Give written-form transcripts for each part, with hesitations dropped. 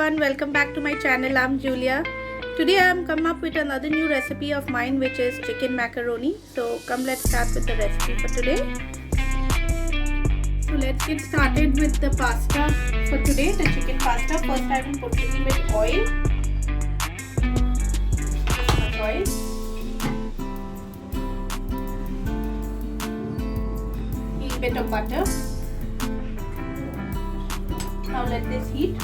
everyone, welcome back to my channel. I'm Julia. Today I am come up with another new recipe of mine, which is chicken macaroni. So come, let's start with the recipe for today. So let's get started with the pasta for today, the chicken pasta. First I will put a little bit oil. Little bit of butter. Now let this heat.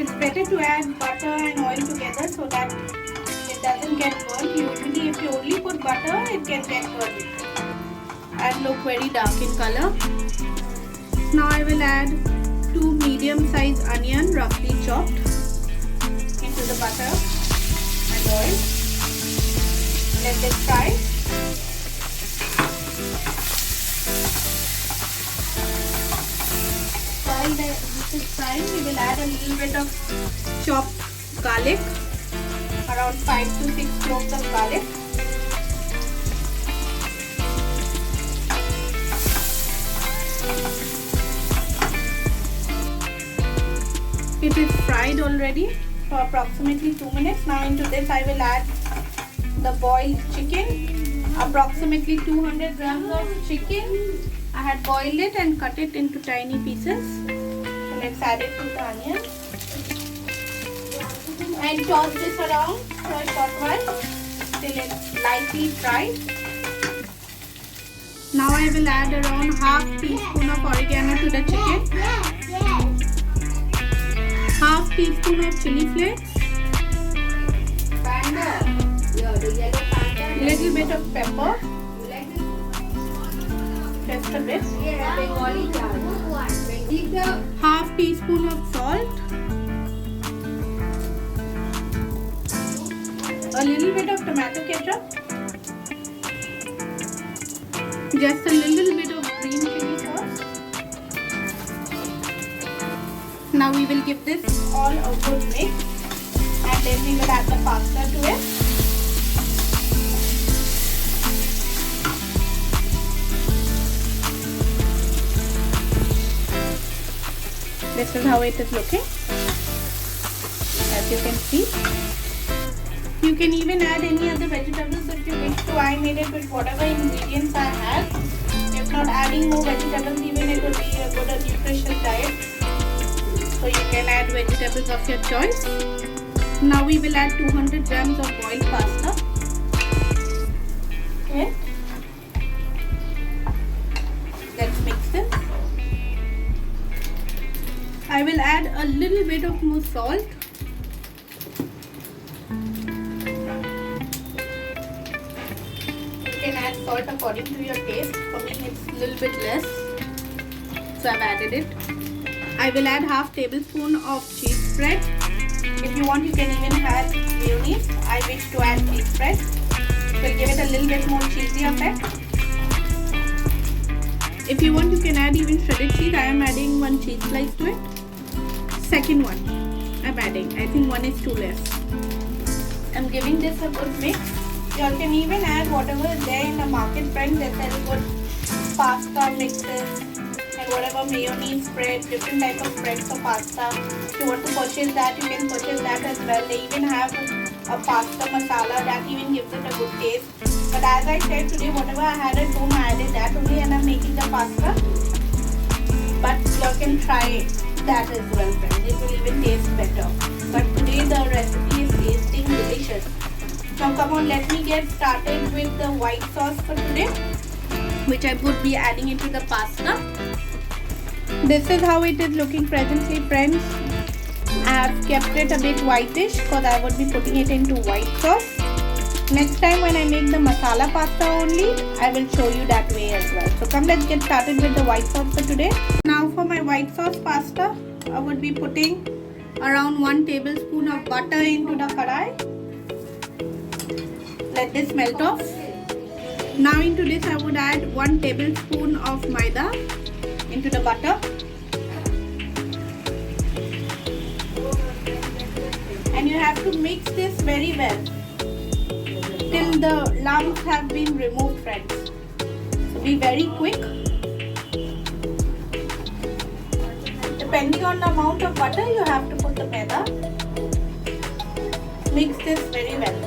It's better to add butter and oil together so that it doesn't get burnt. Usually if you only put butter, it can get burnt and look very dark in color. Now I will add 2 medium-sized onion roughly chopped into the butter and oil. Let this fry. While this is frying, we will add a little bit of chopped garlic, around 5 to 6 cloves of garlic. It is fried already for approximately 2 minutes. Now into this I will add the boiled chicken, approximately 200 grams of chicken. I had boiled it and cut it into tiny pieces. So let's add it to the onion and toss this around for a short while till it's lightly fried. Now I will add around half teaspoon of oregano to the chicken, half teaspoon of chili flakes, little bit of pepper, just a bit, half teaspoon of salt, a little bit of tomato ketchup, just a little bit of green chili sauce. Now we will give this all a good mix and then we will add the pasta to it. This is how it is looking, as you can see. You can even add any other vegetables if you wish to. I made it with whatever ingredients I had. If not adding more vegetables, even it will be a good nutritious diet. So you can add vegetables of your choice. Now we will add 200 grams of boiled pasta. Okay. Let's mix this. I will add a little bit of more salt. You can add salt according to your taste. For me it's a little bit less, so I've added it. I will add half tablespoon of cheese spread. If you want, you can even add mayonnaise. I wish to add cheese spread. It will give it a little bit more cheesy effect. If you want, you can add even shredded cheese. I am adding 1 cheese slice to it. Second one I'm adding. I think 1 is too less. I'm giving this a good mix. You can even add whatever is there in the market, friends. They sell good pasta mixes and whatever mayonnaise spread, different type of spreads for pasta. If you want to purchase that, you can purchase that as well. They even have a pasta masala that even gives it a good taste. But as I said, today whatever I had at home, I added that only and I'm making the pasta. But you can try that as well, friends. It will even taste better. But today the recipe is tasting delicious. Now come on, let me get started with the white sauce for today, which I would be adding into the pasta. This is how it is looking presently, friends. I have kept it a bit whitish because I would be putting it into white sauce. Next time when I make the masala pasta only, I will show you that way as well. So come, let's get started with the white sauce for today. Now for my white sauce pasta, I would be putting around 1 tablespoon of butter into the karai. Let this melt off. Now into this I would add 1 tablespoon of maida into the butter. And you have to mix this very well till the lumps have been removed, friends. So be very quick. Depending on the amount of butter, you have to put the maida. Mix this very well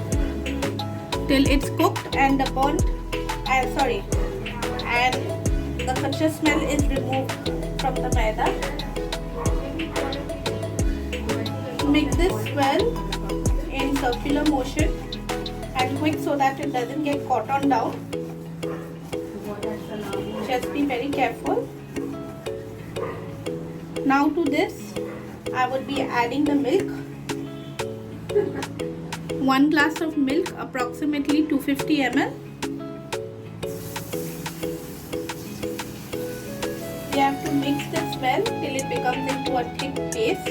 till it's cooked and the and the kacha smell is removed from the maida. Mix this well in circular motion and quick so that it doesn't get caught on down. Just be very careful. Now to this, I would be adding the milk. 1 glass of milk, approximately 250 ml. We have to mix this well till it becomes into a thick paste.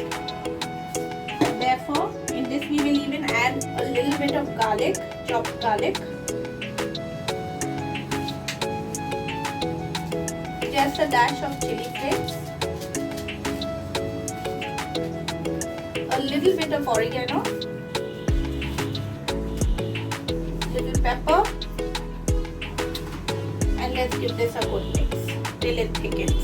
Therefore, in this we will even add a little bit of garlic, chopped garlic. Just a dash of chili flakes. A little bit of oregano. Little pepper. And let's give this a good mix till it thickens.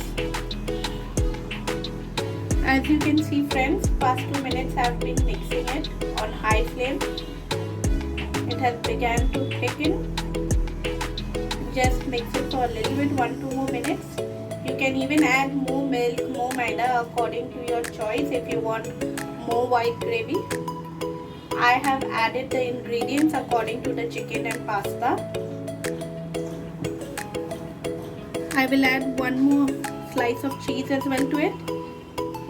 As you can see friends, past 2 minutes I have been mixing it on high flame. It has begun to thicken. Just mix it for a little bit, 1-2 more minutes. You can even add more milk, more maida according to your choice if you want more white gravy. I have added the ingredients according to the chicken and pasta. I will add 1 more slice of cheese as well to it.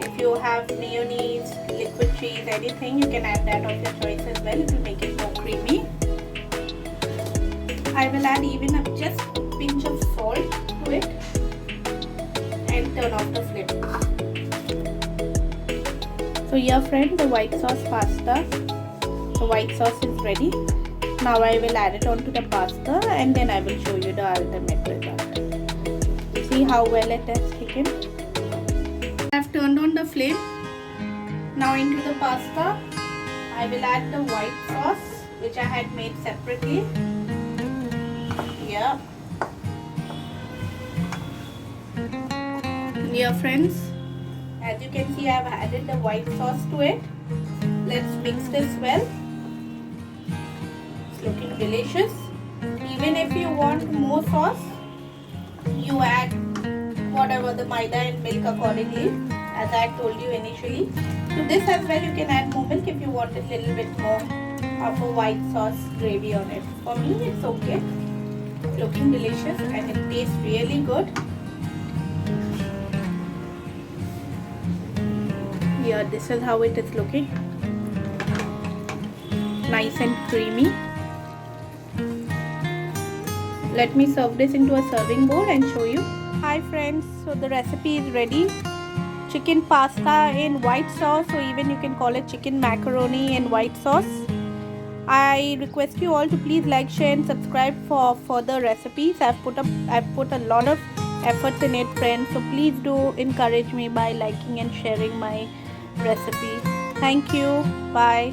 If you have mayonnaise, liquid cheese, anything, you can add that of your choice as well. It will make it more creamy. I will add even just a pinch of salt to it and turn off the flame. So here friend, the white sauce pasta, the white sauce is ready. Now I will add it onto the pasta and then I will show you the ultimate result. See how well it has thickened. I have turned on the flame. Now into the pasta, I will add the white sauce which I had made separately. Here. Dear friends, as you can see I have added the white sauce to it. Let's mix this well. It's looking delicious. Even if you want more sauce, you add whatever the maida and milk accordingly, as I told you initially. To this as well you can add more milk if you want a little bit more of a white sauce gravy on it. For me it's okay. Looking delicious and it tastes really good. Here, this is how it is looking. Nice and creamy. Let me serve this into a serving bowl and show you. Hi friends, so the recipe is ready. Chicken pasta in white sauce, or even you can call it chicken macaroni in white sauce. I request you all to please like, share and subscribe for further recipes. I've put a lot of efforts in it friends, so please do encourage me by liking and sharing my recipe. Thank you. Bye.